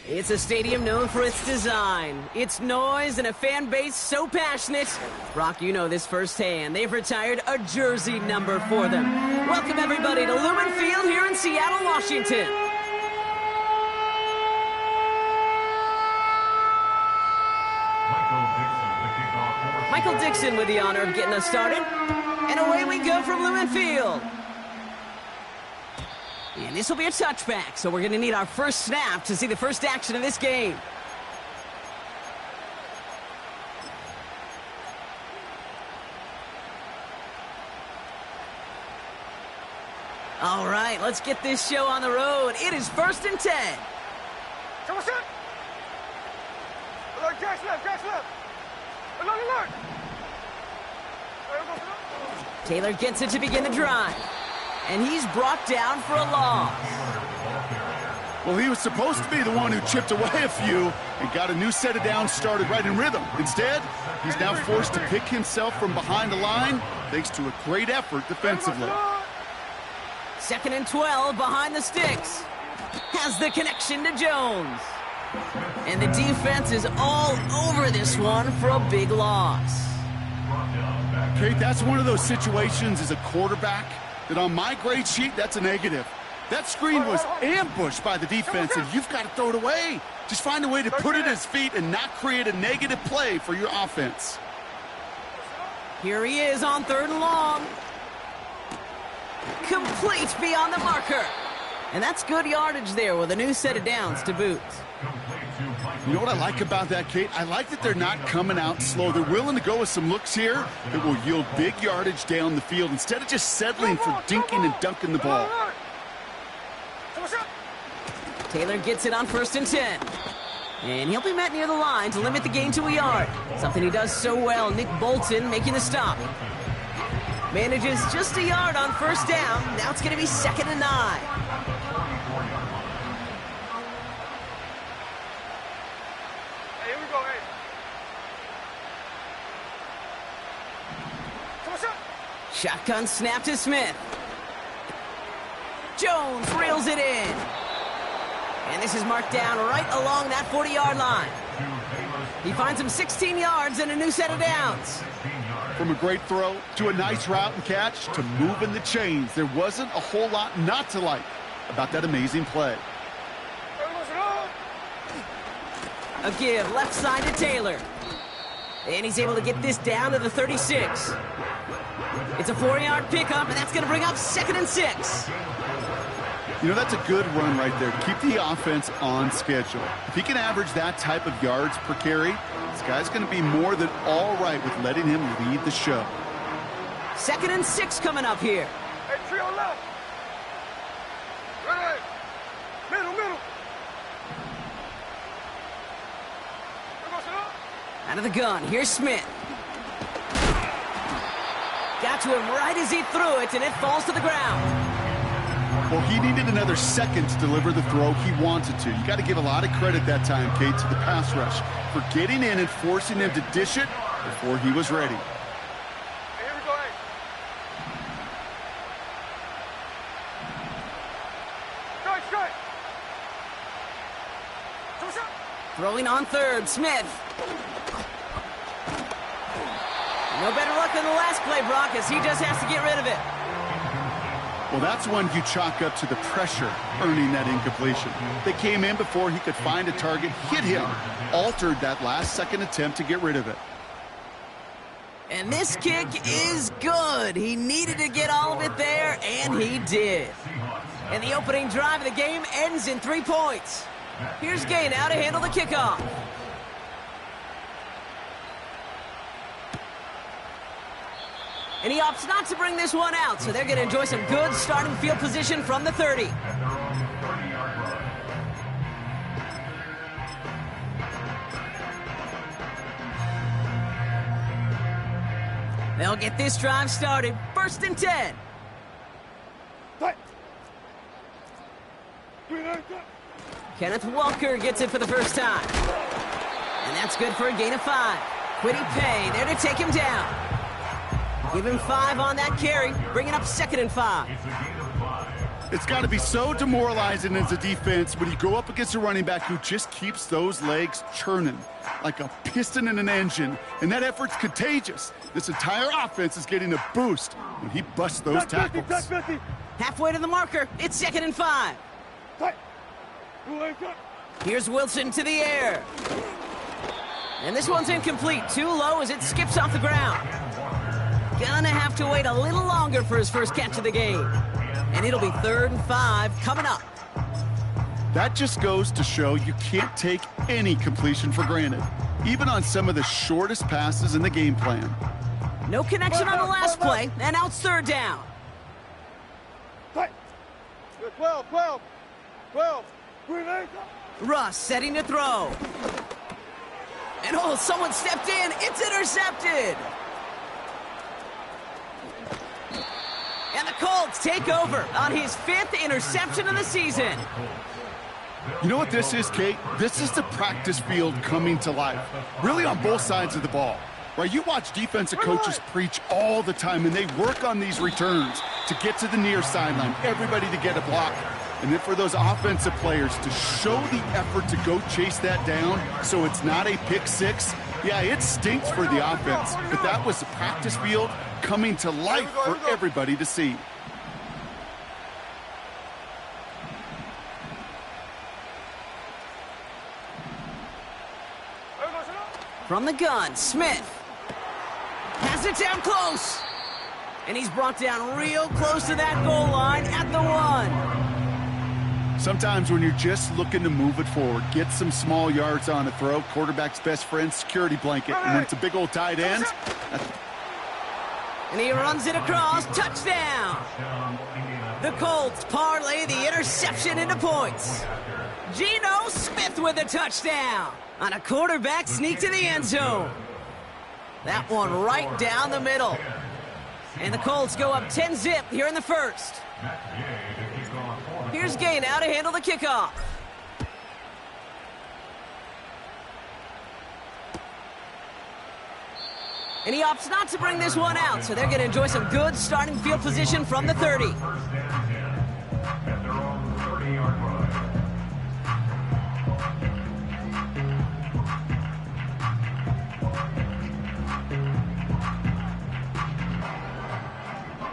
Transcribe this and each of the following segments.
It's a stadium known for its design, its noise, and a fan base so passionate. Brock, you know this firsthand. They've retired a jersey number for them. Welcome, everybody, to Lumen Field here in Seattle, Washington. Michael Dixon with the honor of getting us started. And away we go from Lumen Field. And this will be a touchback, so we're going to need our first snap to see the first action of this game. All right, let's get this show on the road. It is 1st and 10. Taylor gets it to begin the drive. And he's brought down for a loss. Well, he was supposed to be the one who chipped away a few and got a new set of downs started right in rhythm. Instead, he's now forced to pick himself from behind the line thanks to a great effort defensively. 2nd and 12 behind the sticks. Has the connection to Jones. And the defense is all over this one for a big loss. Kate, that's one of those situations as a quarterback that on my grade sheet, that's a negative. That screen was ambushed by the defense, and you've got to throw it away. Just find a way to put it at his feet and not create a negative play for your offense. Here he is on 3rd and long. Complete beyond the marker. And that's good yardage there with a new set of downs to boot. You know what I like about that, Kate? I like that they're not coming out slow. They're willing to go with some looks here that will yield big yardage down the field instead of just settling for dinking and dunking the ball. Taylor gets it on 1st and 10. And he'll be met near the line to limit the gain to a yard. Something he does so well. Nick Bolton making the stop. Manages just a yard on 1st down. Now it's going to be 2nd and 9. Shotgun snap to Smith. Jones reels it in. And this is marked down right along that 40-yard line. He finds him 16 yards and a new set of downs. From a great throw to a nice route and catch to moving the chains, there wasn't a whole lot not to like about that amazing play. A give left side to Taylor. And he's able to get this down to the 36. It's a 4-yard pickup, and that's going to bring up 2nd and 6. You know, that's a good run right there to keep the offense on schedule. If he can average that type of yards per carry, this guy's going to be more than all right with letting him lead the show. 2nd and 6 coming up here. Hey, trio left. Right. Middle. Out of the gun, here's Smith. Got to him right as he threw it, and it falls to the ground. Well, he needed another second to deliver the throw he wanted to. You got to give a lot of credit that time, Kate, to the pass rush for getting in and forcing him to dish it before he was ready. Hey, here we go, hey. Strike. Throwing on 3rd, Smith. No better luck than the last play, Brock, as he just has to get rid of it. Well, that's one you chalk up to the pressure earning that incompletion. They came in before he could find a target, hit him, altered that last-second attempt to get rid of it. And this kick is good. He needed to get all of it there, and he did. And the opening drive of the game ends in 3 points. Here's Gay now to handle the kickoff. And he opts not to bring this one out, so they're going to enjoy some good starting field position from the 30. They'll get this drive started. 1st and 10. Kenneth Walker gets it for the first time. And that's good for a gain of 5. Quiddy Pay there to take him down. Give him 5 on that carry, bringing up 2nd and 5. It's got to be so demoralizing as a defense when you go up against a running back who just keeps those legs churning like a piston in an engine, and that effort's contagious. This entire offense is getting a boost when he busts those tackles. Halfway to the marker. It's 2nd and 5. Here's Wilson to the air. And this one's incomplete. Too low as it skips off the ground. Gonna have to wait a little longer for his first catch of the game. And it'll be 3rd and 5 coming up. That just goes to show you can't take any completion for granted, even on some of the shortest passes in the game plan. No connection on the last play, and now it's 3rd down. 12. Russ setting to throw. And oh, someone stepped in. It's intercepted. And the Colts take over on his 5th interception of the season. You know what this is, Kate? This is the practice field coming to life, really on both sides of the ball. Right? You watch defensive coaches preach all the time, and they work on these returns to get to the near sideline, everybody to get a block. And then for those offensive players to show the effort to go chase that down so it's not a pick six, yeah, it stinks for the offense. But that was the practice field coming to life for everybody to see. From the gun, Smith has it down close. And he's brought down real close to that goal line at the 1. Sometimes when you're just looking to move it forward, get some small yards on a throw, quarterback's best friend, security blanket. And when it's a big old tight end, and he runs it across, touchdown. The Colts parlay the interception into points. Geno Smith with a touchdown on a quarterback sneak to the end zone. That one right down the middle. And the Colts go up 10-zip here in the 1st. Here's Gay now to handle the kickoff. And he opts not to bring this one out, so they're going to enjoy some good starting field position from the 30.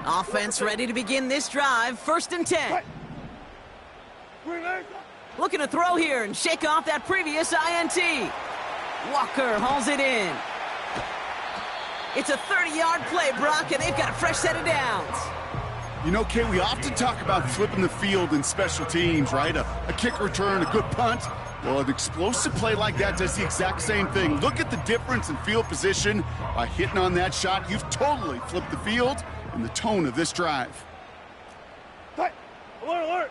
Offense ready to begin this drive. 1st and 10. Looking to throw here and shake off that previous INT. Walker hauls it in. It's a 30-yard play, Brock, and they've got a fresh set of downs. You know, Kay, we often talk about flipping the field in special teams, right? A kick return, a good punt. Well, an explosive play like that does the exact same thing. Look at the difference in field position. By hitting on that shot, you've totally flipped the field and the tone of this drive. Alert.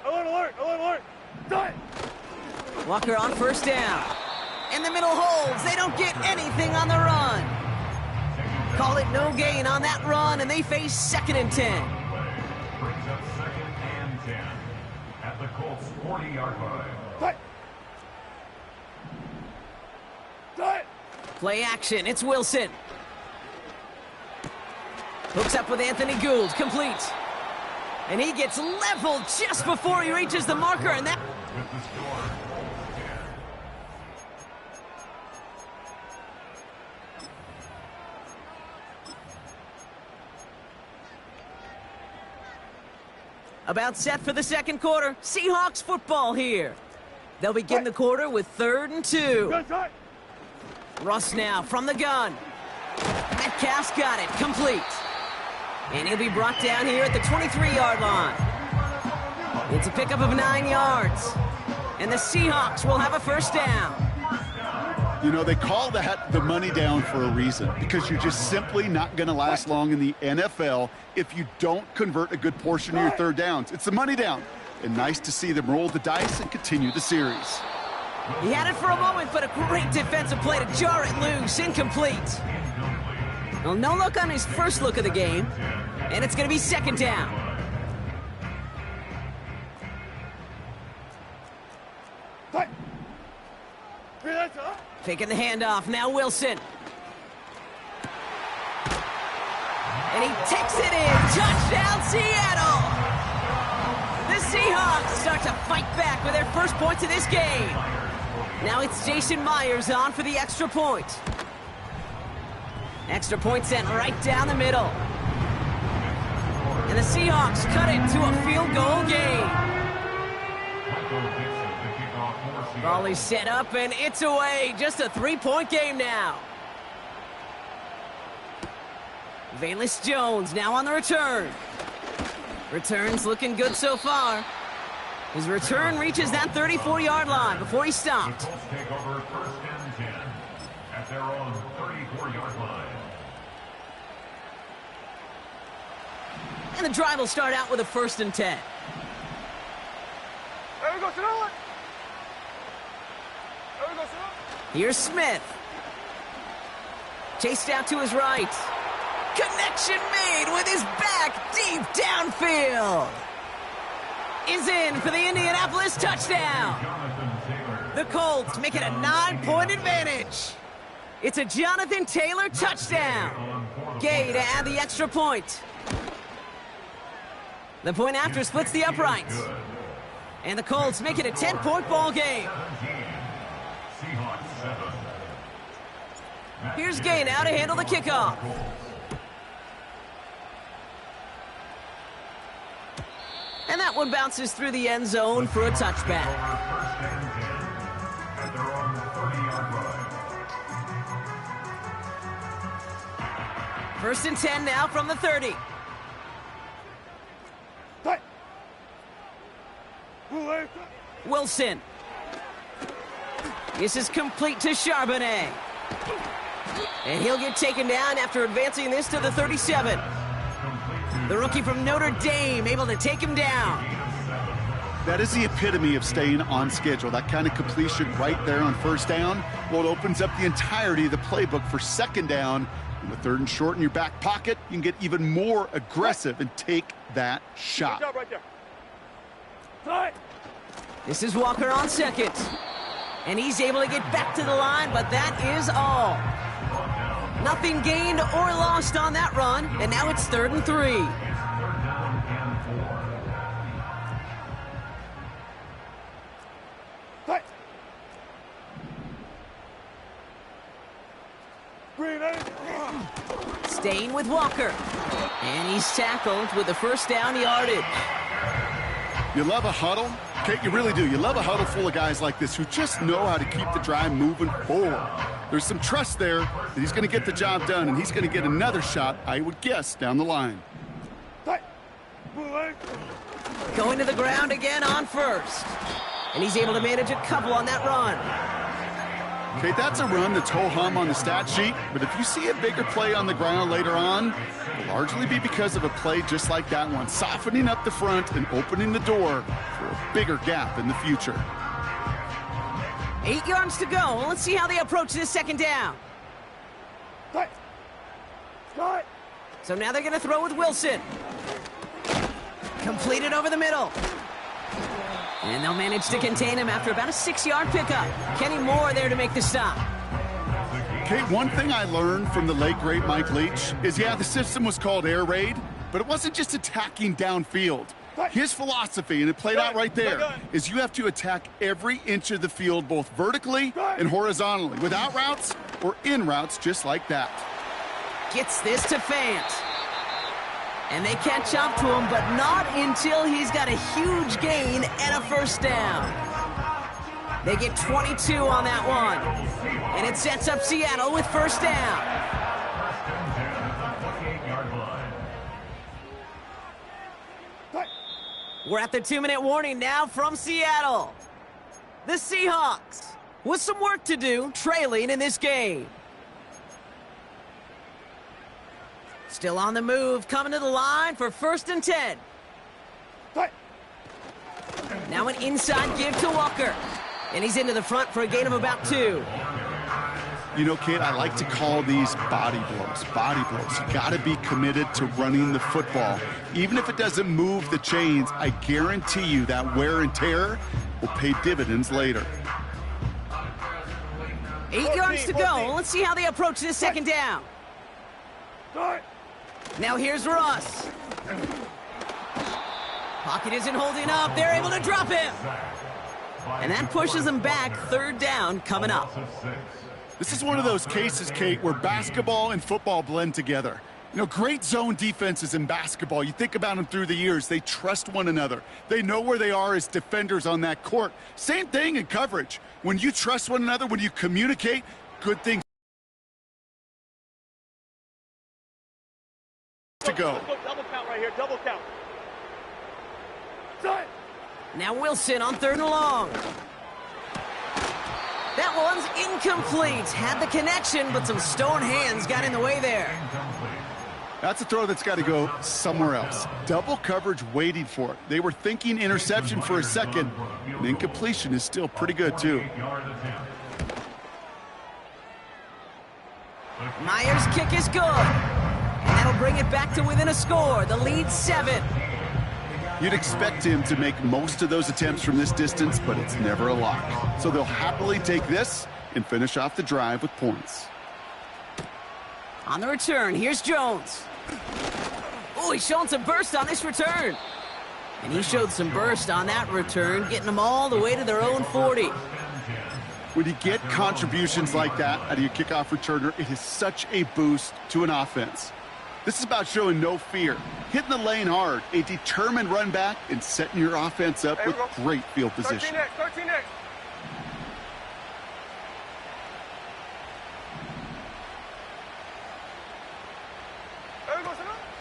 Walker on 1st down. In the middle holds. They don't get anything on the run. Call it no gain on that run, and they face 2nd and 10. Brings up 2nd and 10 at the Colts 40-yard line. Play action. It's Wilson. Hooks up with Anthony Gould. Complete. And he gets leveled just before he reaches the marker, and that... With the score, 10. About set for the 2nd quarter. Seahawks football here. They'll begin the quarter with 3rd and 2. Russ now from the gun. Metcalf's got it. Complete. And he'll be brought down here at the 23-yard line. It's a pickup of 9 yards. And the Seahawks will have a 1st down. You know, they call that the money down for a reason, because you're just simply not going to last long in the NFL if you don't convert a good portion of your 3rd downs. It's the money down. And nice to see them roll the dice and continue the series. He had it for a moment, but a great defensive play to jar it loose. Incomplete. Well, no look on his first look of the game. And it's going to be 2nd down. Faking the handoff. Now Wilson. And he takes it in. Touchdown, Seattle. The Seahawks start to fight back with their first points of this game. Now it's Jason Myers on for the extra point. Extra point sent right down the middle. And the Seahawks cut it to a field goal game. Ball is set up and it's away. Just a 3-point game now. Velus Jones now on the return. Return's looking good so far. His return reaches that 34-yard line before he stopped. The Colts take over first and 10 at their own 34-yard line. And the drive will start out with a 1st and 10. There we go, sit on. There we go, sit on. Here's Smith. Chased out to his right. Connection made with his back deep downfield. Is in for the Indianapolis touchdown. The Colts make it a 9-point advantage. It's a Jonathan Taylor touchdown. Gay to add the extra point. The point after splits the uprights. And the Colts make it a 10-point ball game. Here's Gay now to handle the kickoff. And that one bounces through the end zone for a touchback. First and 10 now from the 30. Wilson. This is complete to Charbonnet. And he'll get taken down after advancing this to the 37. The rookie from Notre Dame able to take him down. That is the epitome of staying on schedule. That kind of completion right there on first down. Well, it opens up the entirety of the playbook for second down. With 3rd and short in your back pocket, you can get even more aggressive and take that shot. Good job right there. This is Walker on second. And he's able to get back to the line, but that is all. Nothing gained or lost on that run, and now it's 3rd and 3. Staying with Walker. And he's tackled with the first down yardage. You love a huddle? Okay, you really do. You love a huddle full of guys like this who just know how to keep the drive moving forward. There's some trust there that he's going to get the job done, and he's going to get another shot, I would guess, down the line. Going to the ground again on first. And he's able to manage a couple on that run. Okay, that's a run that's ho-hum on the stat sheet, but if you see a bigger play on the ground later on, it'll largely be because of a play just like that one, softening up the front and opening the door for a bigger gap in the future. 8 yards to go. Let's see how they approach this second down. So now they're going to throw with Wilson. Completed over the middle. And they'll manage to contain him after about a 6-yard pickup. Kenny Moore there to make the stop. Okay, one thing I learned from the late, great Mike Leach is, yeah, the system was called air raid, but it wasn't just attacking downfield. His philosophy, and it played out right there, is you have to attack every inch of the field, both vertically and horizontally, without routes or in routes just like that. Gets this to Fant. And they catch up to him, but not until he's got a huge gain and a first down. They get 22 on that one. And it sets up Seattle with first down. We're at the 2-minute warning now from Seattle. The Seahawks with some work to do, trailing in this game. Still on the move, coming to the line for 1st and 10. Now an inside give to Walker. And he's into the front for a gain of about 2. You know, Kate, I like to call these body blows. Body blows. You got to be committed to running the football. Even if it doesn't move the chains, I guarantee you that wear and tear will pay dividends later. 8 yards to go. Let's see how they approach this second down. Now here's Russ. Pocket isn't holding up. They're able to drop him. And that pushes them back. Third down coming up. This is one of those cases, Kate, where basketball and football blend together. You know, great zone defenses in basketball. You think about them through the years. They trust one another. They know where they are as defenders on that court. Same thing in coverage. When you trust one another, when you communicate, good things to go. Let's go double count right here, double count. Done. Now Wilson on 3rd and long. That one's incomplete. Had the connection, but some stone hands got in the way there. That's a throw that's got to go somewhere else. Double coverage waiting for it. They were thinking interception for a second. And incompletion is still pretty good, too. Myers' kick is good. And that'll bring it back to within a score. The lead 7. You'd expect him to make most of those attempts from this distance, but it's never a lock. So they'll happily take this and finish off the drive with points. On the return, here's Jones. Oh, he's showing some burst on this return. And he showed some burst on that return, getting them all the way to their own 40. When you get contributions like that out of your kickoff returner, it is such a boost to an offense. This is about showing no fear, hitting the lane hard, a determined run back, and setting your offense up with great field position. 13 next.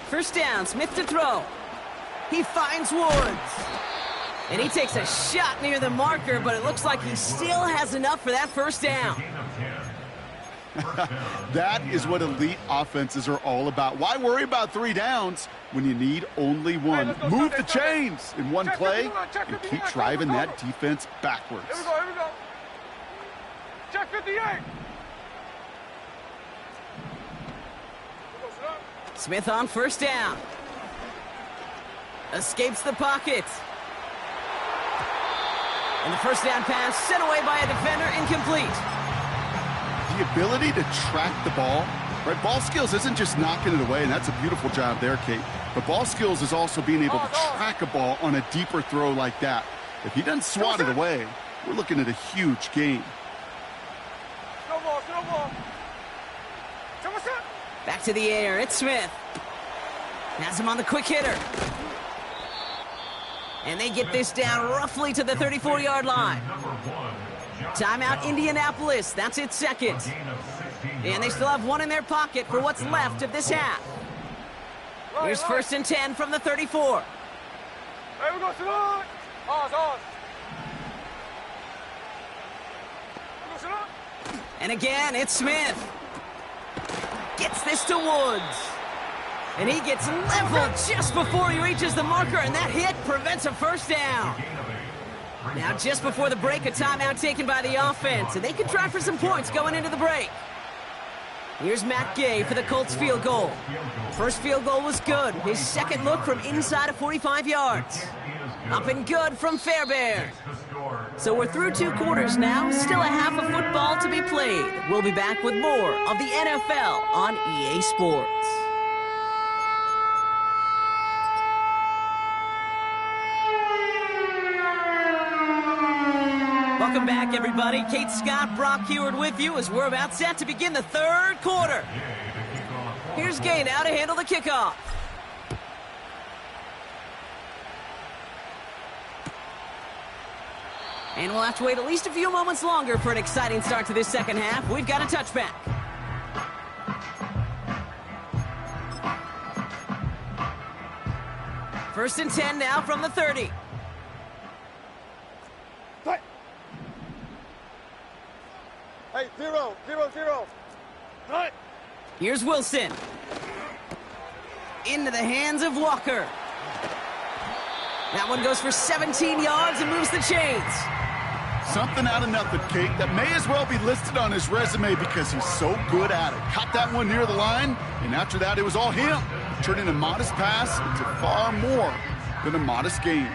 First down, Smith to throw. He finds Woods. And he takes a shot near the marker, but it looks like he still has enough for that first down. That is what elite offenses are all about. Why worry about 3 downs when you need only one? Move the chains in one play and keep driving that defense backwards. Here we go. Check 58. Smith on first down. Escapes the pocket. And the first down pass sent away by a defender, incomplete. The ability to track the ball, right? Ball skills isn't just knocking it away, and that's a beautiful job there, Kate. But ball skills is also being able to track a ball on a deeper throw like that. If he doesn't swat it away, we're looking at a huge gain. Snowball. Back to the air, it's Smith. Has him on the quick hitter. And they get this down roughly to the 34-yard line. Timeout, Indianapolis. That's its second. And they still have one in their pocket for what's left of this half. Here's first and 10 from the 34. Here we go, Salon. Oz. And again, it's Smith. Gets this to Woods. And he gets leveled just before he reaches the marker, and that hit prevents a first down. Now, just before the break, a timeout taken by the offense, and they can try for some points going into the break. Here's Matt Gay for the Colts field goal. First field goal was good. His second look from inside of 45 yards. Up and good from Fairbairn. So we're through 2 quarters now. Still a half of football to be played. We'll be back with more of the NFL on EA Sports. Welcome back, everybody. Kate Scott, Brock Heward with you as we're about set to begin the 3rd quarter. Here's Gay now to handle the kickoff. And we'll have to wait at least a few moments longer for an exciting start to this second half. We've got a touchback. First and 10 now from the 30. Hey, 0. Cut. Here's Wilson. Into the hands of Walker. That one goes for 17 yards and moves the chains. Something out of nothing, Kate, that may as well be listed on his resume because he's so good at it. Caught that one near the line, and after that it was all him, turning a modest pass into far more than a modest gain.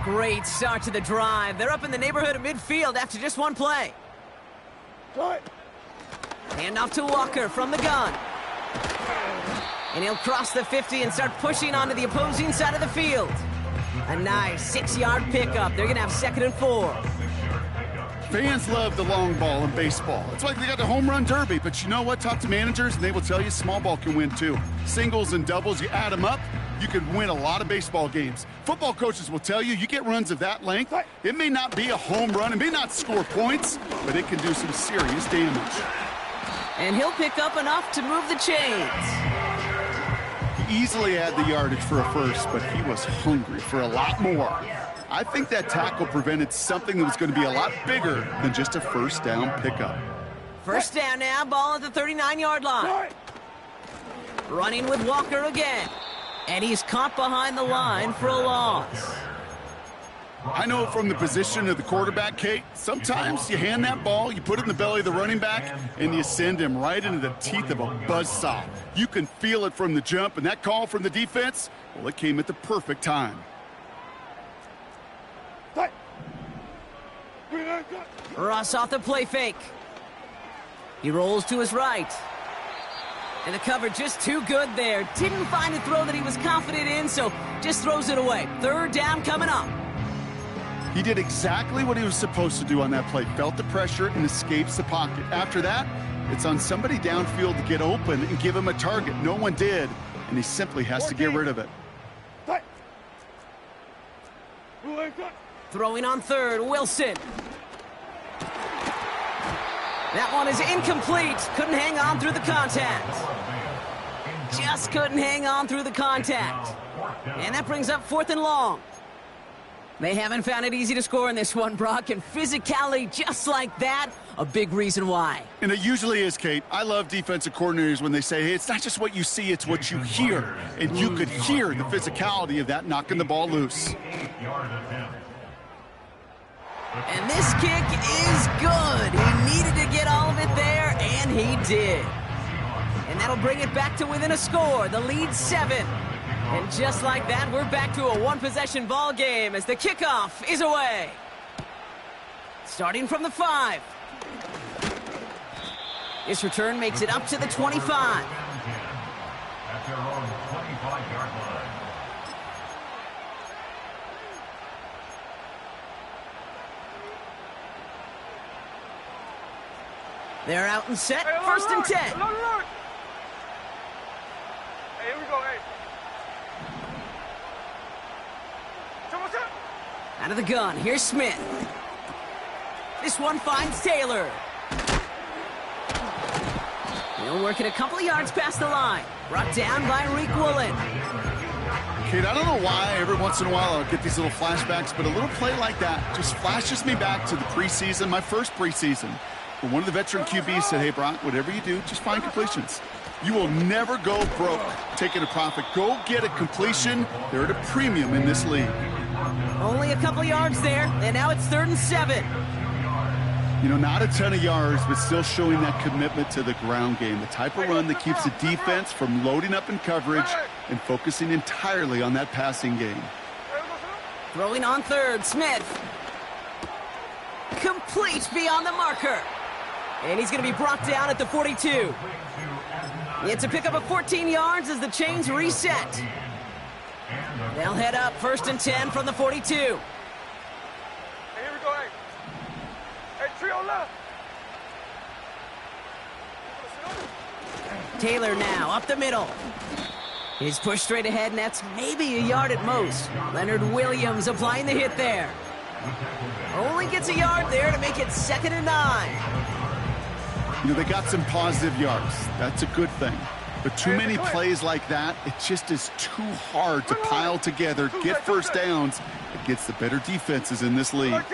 Great start to the drive. They're up in the neighborhood of midfield after just one play. Hand off to Walker from the gun. And he'll cross the 50 and start pushing onto the opposing side of the field. A nice 6-yard pickup. They're going to have 2nd and 4. Fans love the long ball in baseball. It's like they got the home run derby, but you know what? Talk to managers, and they will tell you small ball can win too. Singles and doubles, you add them up, you can win a lot of baseball games. Football coaches will tell you, you get runs of that length, it may not be a home run, it may not score points, but it can do some serious damage. And he'll pick up enough to move the chains. He easily had the yardage for a first, but he was hungry for a lot more. I think that tackle prevented something that was going to be a lot bigger than just a first down pickup. First down now, ball at the 39-yard line. Running with Walker again. And he's caught behind the line for a loss. I know from the position of the quarterback, Kate, sometimes you hand that ball, you put it in the belly of the running back, and you send him right into the teeth of a buzzsaw. You can feel it from the jump, and that call from the defense, well, it came at the perfect time. Ross off the play fake. He rolls to his right. And the cover just too good there. Didn't find a throw that he was confident in, so just throws it away. 3rd down coming up. He did exactly what he was supposed to do on that play. Felt the pressure and escapes the pocket. After that, it's on somebody downfield to get open and give him a target. No one did, and he simply has to get rid of it. Throwing on 3rd, Wilson. That one is incomplete. Couldn't hang on through the contact. Just couldn't hang on through the contact. And that brings up 4th and long. They haven't found it easy to score in this one, Brock, and physicality just like that, a big reason why. And it usually is, Kate. I love defensive coordinators when they say, hey, it's not just what you see, it's what you hear. And you could hear the physicality of that knocking the ball loose. And this kick is good. He needed to get all of it there, and he did. And that'll bring it back to within a score. The lead 7. And just like that, we're back to a one-possession ball game as the kickoff is away. Starting from the 5. This return makes it up to the 25. At their own 25-yard line. They're out and set. 1st and 10. Hey, here we go, hey. Out of the gun, here's Smith. This one finds Taylor. He'll work it a couple of yards past the line. Brought down by Reek Woolen. Kate, I don't know why every once in a while I'll get these little flashbacks, but a little play like that just flashes me back to the preseason, my first preseason. Where one of the veteran QBs said, hey, Brock, whatever you do, just find completions. You will never go broke taking a profit. Go get a completion. They're at a premium in this league. Only a couple yards there, and now it's 3rd and 7. You know, not a ton of yards, but still showing that commitment to the ground game. The type of run that keeps the defense from loading up in coverage and focusing entirely on that passing game. Throwing on 3rd, Smith. Complete beyond the marker. And he's going to be brought down at the 42. It's a pickup of 14 yards as the chains reset. They'll head up 1st and 10 from the 42. Hey, here we go, hey. Hey, trio left. Taylor now up the middle. He's pushed straight ahead, and that's maybe a yard at most. Leonard Williams applying the hit there. Only gets a yard there to make it 2nd and 9. You know, they got some positive yards. That's a good thing. But too many plays like that, it just is too hard to pile together, get first downs against the better defenses in this league.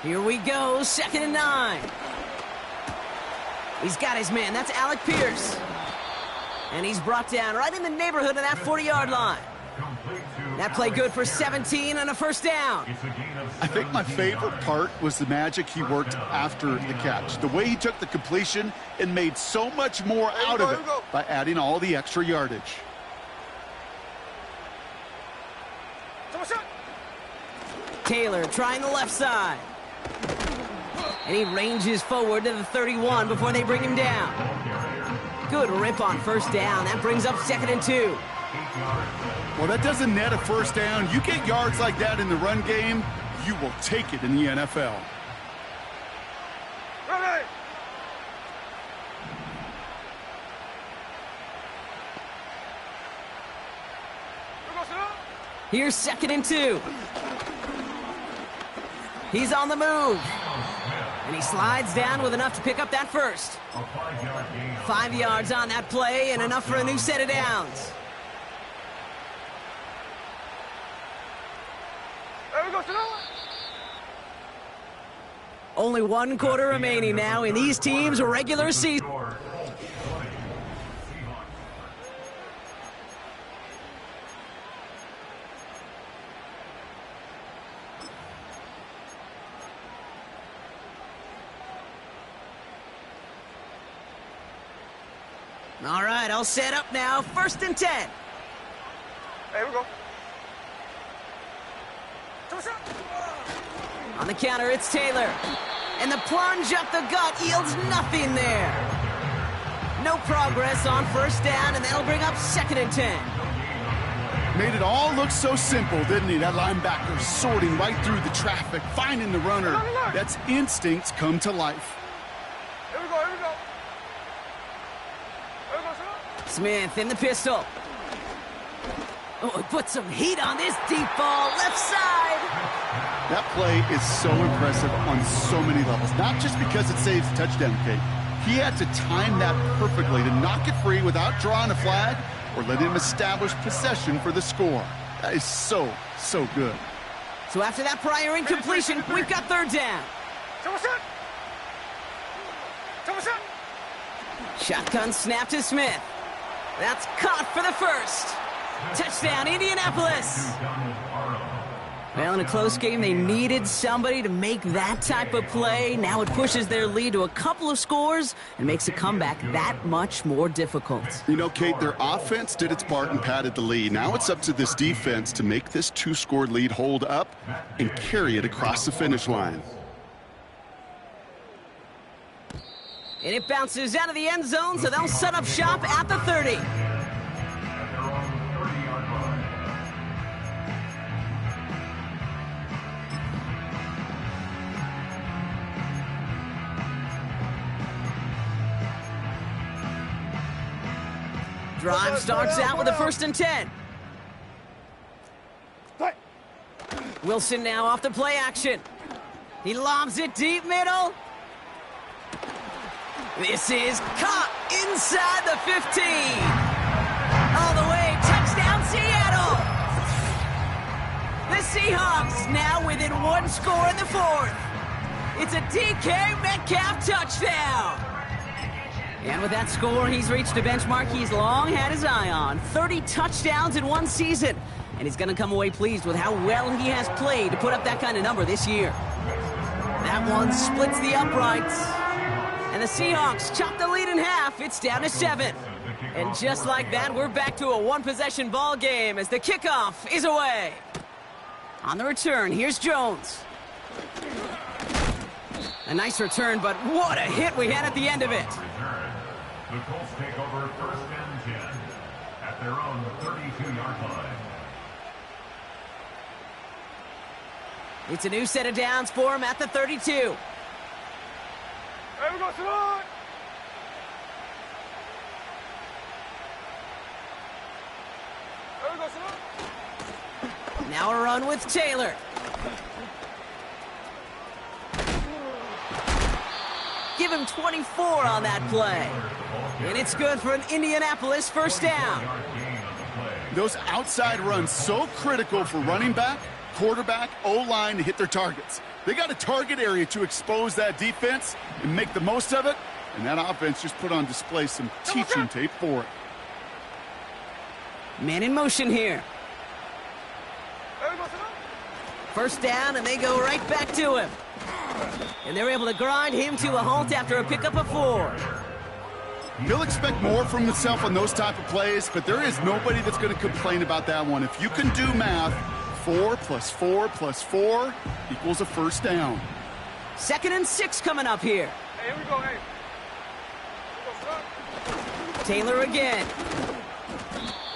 Here we go, 2nd and 9. He's got his man. That's Alec Pierce. And he's brought down right in the neighborhood of that 40-yard line. That play good for 17 and a first down. I think my favorite part was the magic he worked after the catch. The way he took the completion and made so much more out of it by adding all the extra yardage. Taylor trying the left side. And he ranges forward to the 31 before they bring him down. Good rip on first down. That brings up 2nd and 2. Well, that doesn't net a first down. You get yards like that in the run game, you will take it in the NFL. Ready. Here's 2nd and 2. He's on the move. And he slides down with enough to pick up that first. 5 yards on that play and enough for a new set of downs. There we go, Only 1 quarter remaining now in these teams' regular season. All right, I'll set up now. 1st and 10. There we go. On the counter, it's Taylor. And the plunge up the gut yields nothing there. No progress on first down, and that'll bring up 2nd and 10. Made it all look so simple, didn't he? That linebacker sorting right through the traffic, finding the runner. That's instincts come to life. Here we go, here we go. There we go, Smith in the pistol. Oh, he put some heat on this deep ball, left side. That play is so impressive on so many levels, not just because it saves a touchdown, Kate. He had to time that perfectly to knock it free without drawing a flag or letting him establish possession for the score. That is so, so good. So after that prior incompletion, we've got 3rd down. Shotgun snap to Smith. That's caught for the first. Touchdown, Indianapolis. Well, in a close game, they needed somebody to make that type of play. Now it pushes their lead to a couple of scores and makes a comeback that much more difficult. You know, Kate, their offense did its part and padded the lead. Now it's up to this defense to make this 2-score lead hold up and carry it across the finish line. And it bounces out of the end zone, so they'll set up shop at the 30. Drive starts out with a 1st and 10. Wilson now off the play action. He lobs it deep middle. This is caught inside the 15. All the way, touchdown Seattle. The Seahawks now within 1 score in the 4th. It's a DK Metcalf touchdown. And with that score, he's reached a benchmark he's long had his eye on. 30 touchdowns in 1 season. And he's going to come away pleased with how well he has played to put up that kind of number this year. That one splits the uprights. And the Seahawks chop the lead in half. It's down to 7. And just like that, we're back to a 1-possession ball game as the kickoff is away. On the return, here's Jones. A nice return, but what a hit we had at the end of it. The Colts take over 1st and 10 at their own 32-yard line. It's a new set of downs for him at the 32. There we go, Simone. There we go, Simone. Now a run with Taylor. Give him 24 on that play. And it's good for an Indianapolis 1st down. Those outside runs so critical for running back, quarterback, O-line to hit their targets. They got a target area to expose that defense and make the most of it, and that offense just put on display some teaching tape for it. Man in motion here. There we go, Simone. 1st down, and they go right back to him. And they're able to grind him to a halt after a pickup of 4. He'll expect more from himself on those type of plays, but there is nobody that's going to complain about that one. If you can do math, 4 plus 4 plus 4 equals a first down. 2nd and 6 coming up here. Hey, here we go, hey. Taylor again.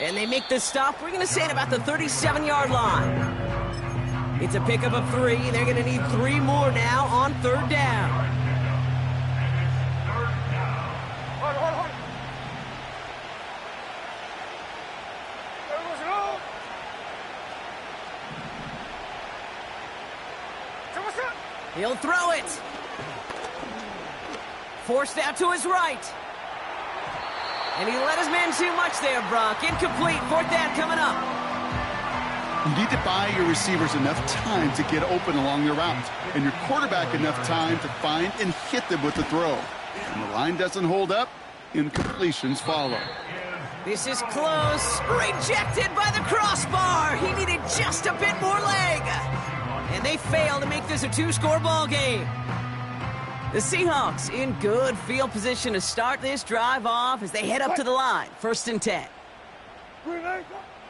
And they make the stop. We're going to say at about the 37-yard line. It's a pickup of 3. They're going to need 3 more now on 3rd down. Hold on. He'll throw it. Forced out to his right. And he let his man too much there, Brock. Incomplete. 4th down coming up. You need to buy your receivers enough time to get open along their route, and your quarterback enough time to find and hit them with the throw. When the line doesn't hold up, incompletions follow. This is close. Rejected by the crossbar. He needed just a bit more leg. And they fail to make this a 2-score ball game. The Seahawks in good field position to start this drive off as they head up to the line. 1st and 10.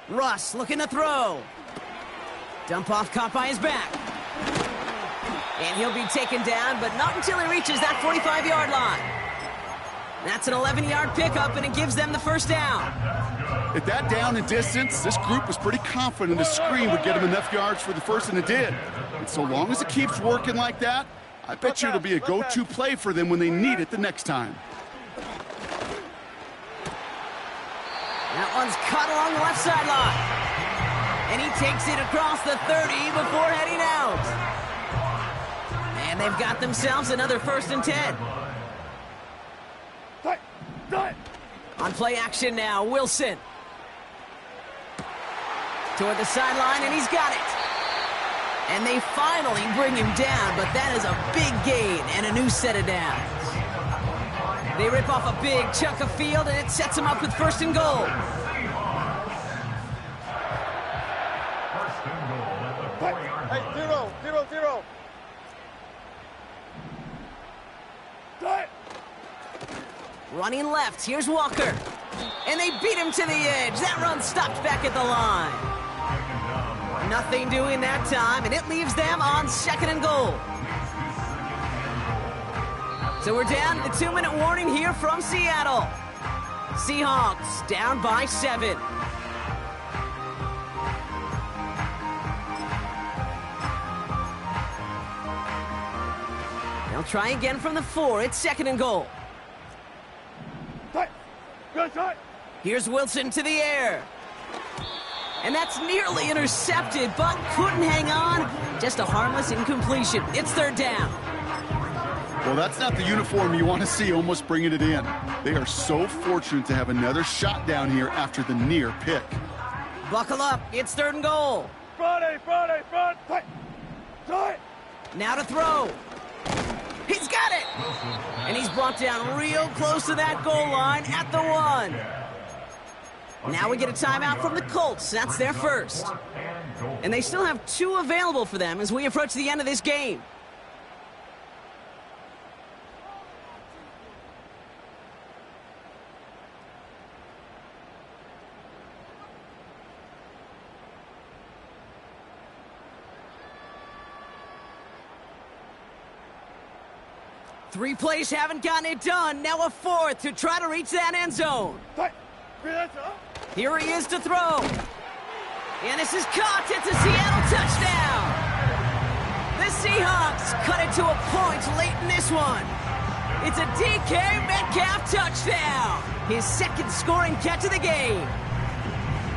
Russ looking to throw. Dump off caught by his back. And he'll be taken down, but not until he reaches that 45-yard line. That's an 11-yard pickup, and it gives them the 1st down. At that down and distance, this group was pretty confident the screen would get them enough yards for the 1st, and it did. And so long as it keeps working like that, I bet you it'll be a go-to play for them when they need it the next time. That one's cut along the left sideline. And he takes it across the 30 before heading out. And they've got themselves another 1st and 10. On play action now, Wilson. Toward the sideline, and he's got it. And they finally bring him down, but that is a big gain and a new set of downs. They rip off a big chunk of field, and it sets them up with 1st and goal. Hey, 0. Running left, here's Walker. And they beat him to the edge. That run stopped back at the line. Nothing doing that time, and it leaves them on 2nd and goal. So we're down to the 2-minute warning here from Seattle. Seahawks down by 7. They'll try again from the 4. It's 2nd and goal. Here's Wilson to the air. And that's nearly intercepted, but couldn't hang on. Just a harmless incompletion. It's 3rd down. Well, that's not the uniform you want to see almost bringing it in. They are so fortunate to have another shot down here after the near pick. Buckle up. It's 3rd and goal. Front. Now to throw. He's got it. And he's brought down real close to that goal line at the 1. Now we get a timeout from the Colts. That's their 1st. And they still have 2 available for them as we approach the end of this game. Three plays haven't gotten it done. Now a 4th to try to reach that end zone. Here he is to throw. And this is caught. It's a Seattle touchdown. The Seahawks cut it to a point late in this one. It's a DK Metcalf touchdown. His 2nd scoring catch of the game.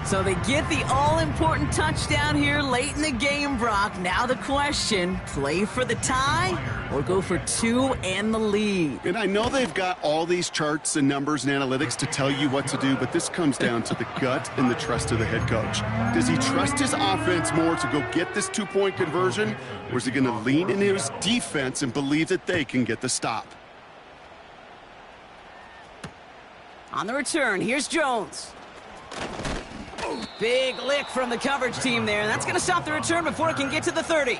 So they get the all-important touchdown here late in the game, Brock. Now the question, play for the tie or go for 2 and the lead? And I know they've got all these charts and numbers and analytics to tell you what to do, but this comes down to the gut and the trust of the head coach. Does he trust his offense more to go get this 2-point conversion, or is he going to lean into his defense and believe that they can get the stop? On the return, here's Jones. Big lick from the coverage team there. That's going to stop the return before it can get to the 30.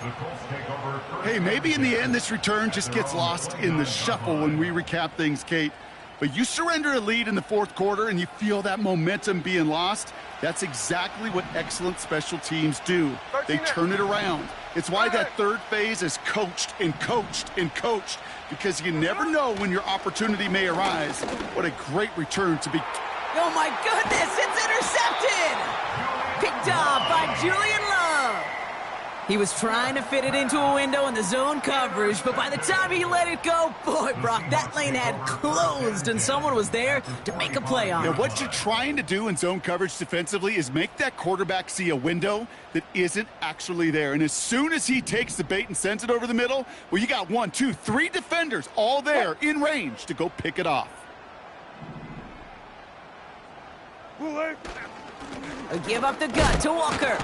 Hey, maybe in the end this return just gets lost in the shuffle when we recap things, Kate. But you surrender a lead in the fourth quarter and you feel that momentum being lost. That's exactly what excellent special teams do. They turn it around. It's why that third phase is coached and coached and coached, because you never know when your opportunity may arise. What a great return to be. Oh my goodness, it's intercepted! Picked off by Julian Love. He was trying to fit it into a window in the zone coverage, but by the time he let it go, boy, Brock, that lane had closed and someone was there to make a play on it. Now, what you're trying to do in zone coverage defensively is make that quarterback see a window that isn't actually there. And as soon as he takes the bait and sends it over the middle, well, you got 1, 2, 3 defenders all there in range to go pick it off. A give up the gut to Walker.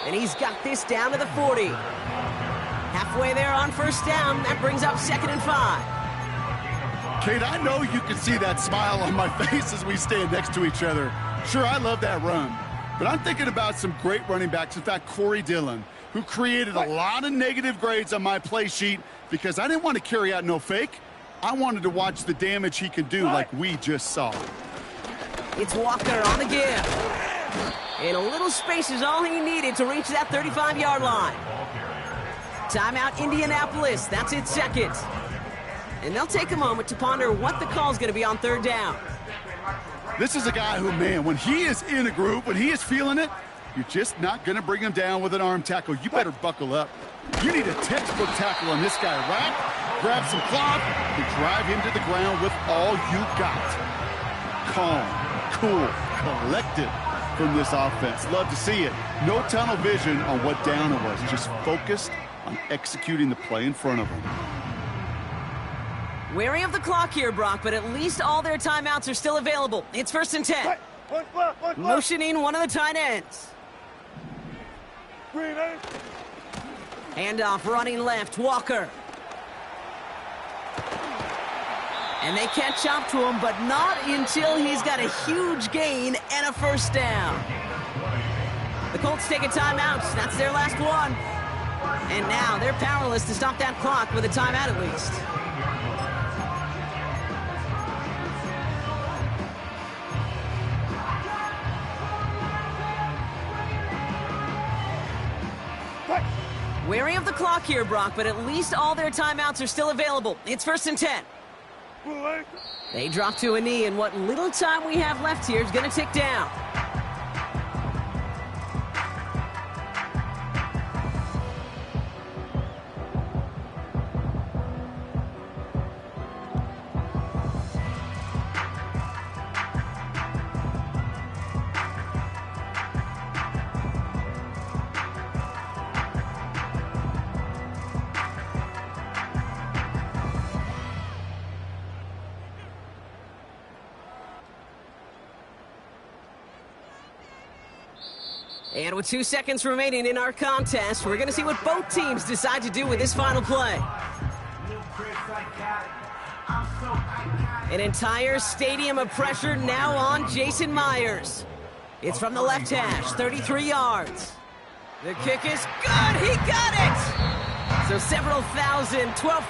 And he's got this down to the 40. Halfway there on first down. That brings up 2nd and 5. Kate, I know you can see that smile on my face as we stand next to each other. Sure, I love that run. But I'm thinking about some great running backs. In fact, Corey Dillon, who created a lot of negative grades on my play sheet because I didn't want to carry out no fake. I wanted to watch the damage he could do like we just saw. It's Walker on the give. And a little space is all he needed to reach that 35-yard line. Timeout, Indianapolis. That's its 2nd. And they'll take a moment to ponder what the call is going to be on 3rd down. This is a guy who, man, when he is in a groove, when he is feeling it, you're just not going to bring him down with an arm tackle. You better buckle up. You need a textbook tackle on this guy. Wrap, grab some cloth, and drive him to the ground with all you got. Calm, cool, collected from this offense. Love to see it. No tunnel vision on what down it was. Just focused on executing the play in front of him. Wary of the clock here, Brock, but at least all their timeouts are still available. It's 1st and 10. Motioning one of the tight ends. Handoff running left, Walker. And they catch up to him, but not until he's got a huge gain and a 1st down. The Colts take a timeout. That's their last one. And now they're powerless to stop that clock with a timeout at least. Wary of the clock here, Brock, but at least all their timeouts are still available. It's 1st and 10. They drop to a knee, and what little time we have left here is going to tick down. And with 2 seconds remaining in our contest, we're going to see what both teams decide to do with this final play. An entire stadium of pressure now on Jason Myers. It's from the left hash, 33 yards. The kick is good. He got it. So several thousand, 12th